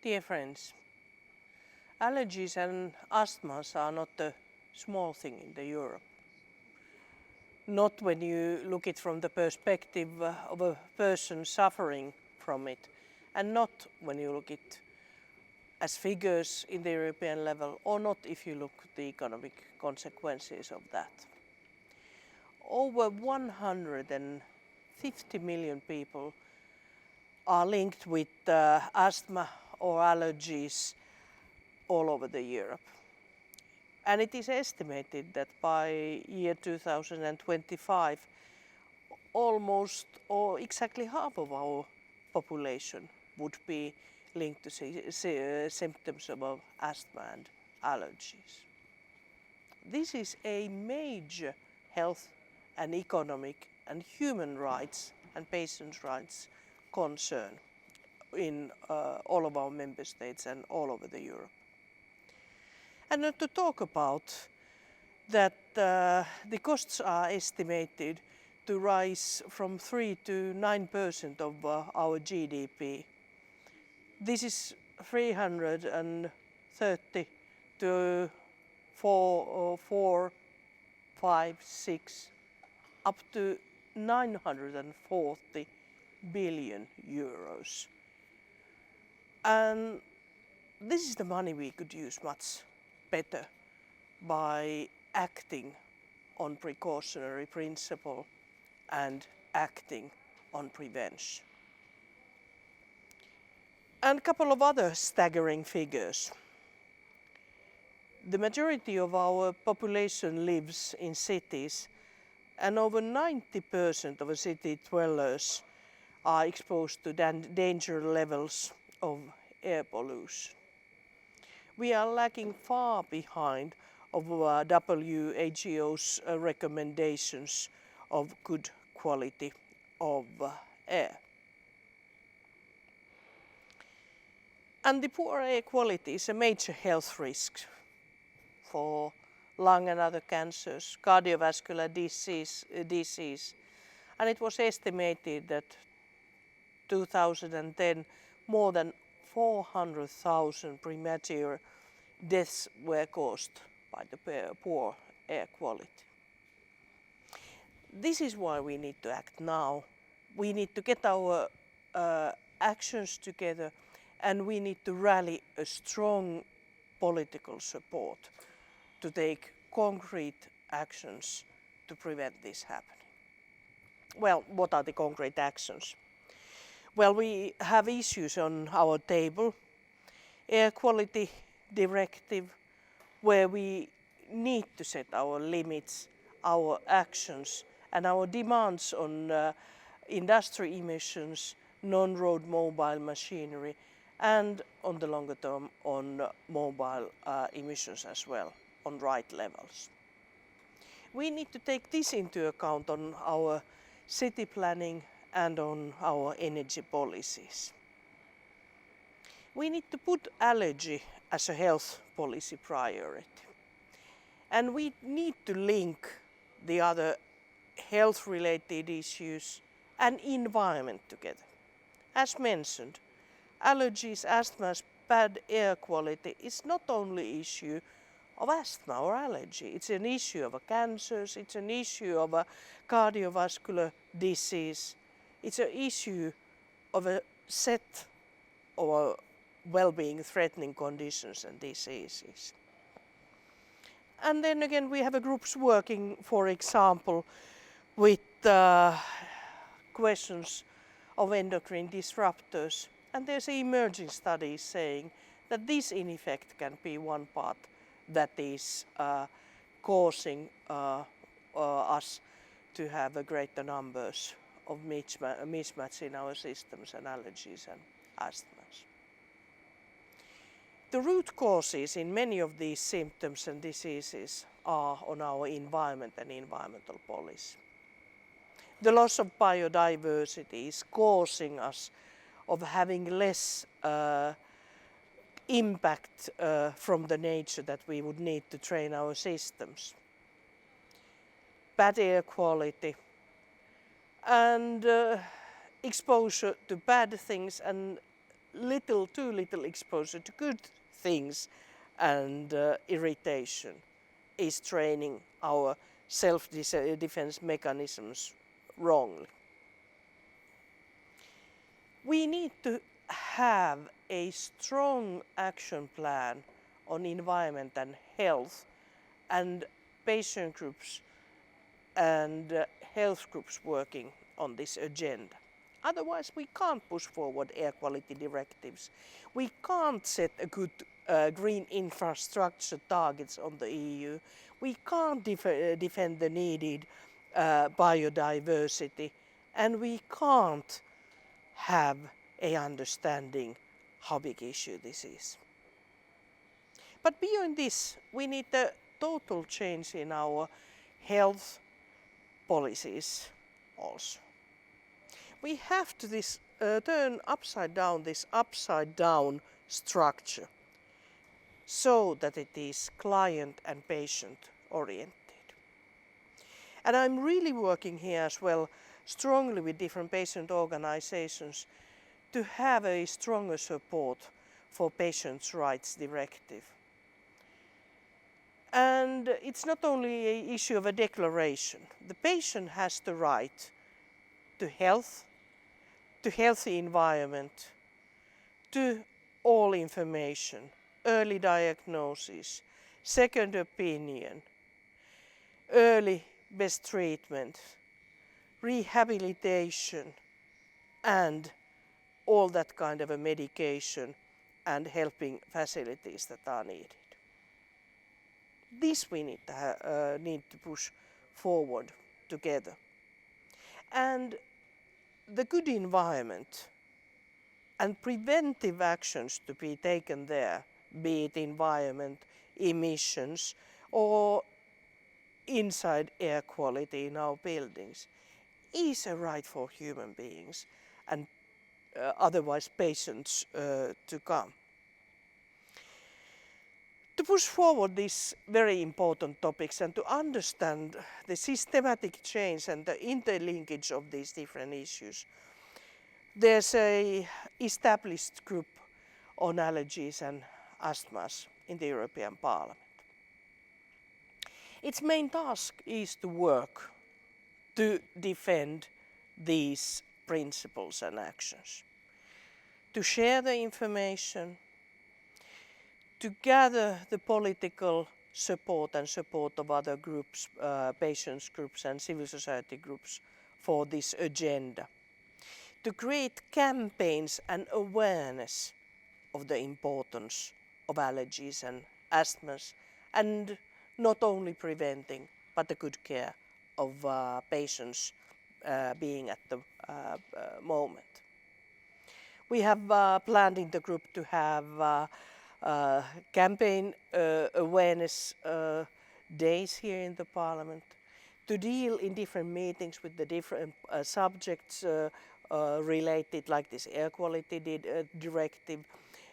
Dear friends, allergies and asthmas are not a small thing in Europe. Not when you look it from the perspective of a person suffering from it, and not when you look it as figures in the European level, or not if you look at the economic consequences of that. Over 150 million people are linked with asthma or allergies all over Europe. And it is estimated that by year 2025, almost or exactly half of our population would be linked to symptoms of asthma and allergies. This is a major health and economic and human rights and patients' rights concern in all of our member states and all over Europe. And to talk about that the costs are estimated to rise from 3 to 9% of our GDP. This is 330 to 4, 5, 6, up to 940 billion euros. And this is the money we could use much better by acting on precautionary principle and acting on prevention. And a couple of other staggering figures. The majority of our population lives in cities, and over 90% of city dwellers are exposed to danger levels of air pollution. We are lagging far behind of WHO's recommendations of good quality of air. And the poor air quality is a major health risk for lung and other cancers, cardiovascular disease, and it was estimated that 2010 more than 400,000 premature deaths were caused by the poor air quality. This is why we need to act now. We need to get our actions together, and we need to rally a strong political support to take concrete actions to prevent this happening. Well, what are the concrete actions? Well, we have issues on our table. Air quality directive, where we need to set our limits, our actions, and our demands on industry emissions, non-road mobile machinery, and on the longer term on mobile emissions as well, on right levels. We need to take this into account on our city planning and on our energy policies. We need to put allergy as a health policy priority. And we need to link the other health-related issues and environment together. As mentioned, allergies, asthma, bad air quality is not only an issue of asthma or allergy. It's an issue of cancers, it's an issue of a cardiovascular disease, it's an issue of a set of well-being threatening conditions and diseases. And then again, we have groups working, for example, with questions of endocrine disruptors. And there's emerging studies saying that this in effect can be one part that is causing us to have greater numbers of mismatch in our systems and allergies and asthmas. The root causes in many of these symptoms and diseases are on our environment and environmental policy. The loss of biodiversity is causing us of having less impact from the nature that we would need to train our systems. Bad air quality and exposure to bad things and too little exposure to good things and irritation is training our self-defense mechanisms wrongly. We need to have a strong action plan on environment and health, and patient groups and health groups working on this agenda. Otherwise, we can't push forward air quality directives. We can't set a good green infrastructure targets on the EU. We can't defend the needed biodiversity, and we can't have a understanding how big issue this is. But beyond this, we need a total change in our health policies also. We have to turn upside down this upside down structure so that it is client and patient oriented. And I'm really working here as well strongly with different patient organizations to have a stronger support for patients' rights directive. And it's not only an issue of a declaration. The patient has the right to health, to healthy environment, to all information, early diagnosis, second opinion, early best treatment, rehabilitation, and all that kind of a medication and helping facilities that are needed. This we need to push forward together. And the good environment and preventive actions to be taken there, be it environment, emissions, or inside air quality in our buildings, is a right for human beings and otherwise patients to come. To push forward these very important topics and to understand the systematic change and the interlinkage of these different issues, there's an established group on allergies and asthmas in the European Parliament. Its main task is to work to defend these principles and actions, to share the information, to gather the political support and support of other groups, patients groups and civil society groups for this agenda, to create campaigns and awareness of the importance of allergies and asthmas, and not only preventing but the good care of patients being at the moment. We have planned in the group to have campaign awareness days here in the Parliament, to deal in different meetings with the different subjects related, like this air quality directive,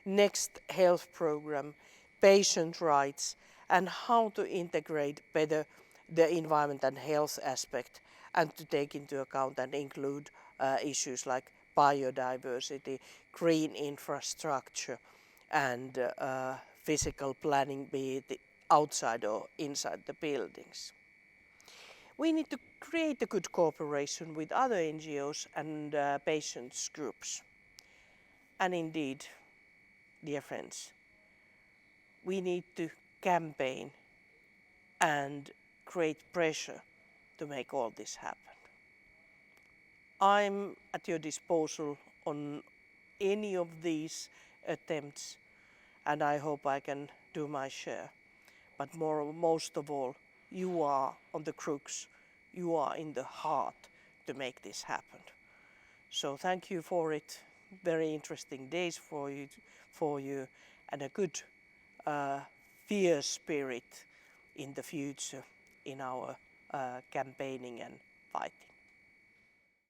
next health programme, patient rights, and how to integrate better the environment and health aspect, and to take into account and include issues like biodiversity, green infrastructure, and physical planning, be it outside or inside the buildings. We need to create a good cooperation with other NGOs and patients groups. And indeed, dear friends, we need to campaign and create pressure to make all this happen. I'm at your disposal on any of these attempts, and I hope I can do my share. But most of all, you are on the crux, you are in the heart to make this happen. So thank you for it. Very interesting days for you, and a good fierce spirit in the future in our campaigning and fighting.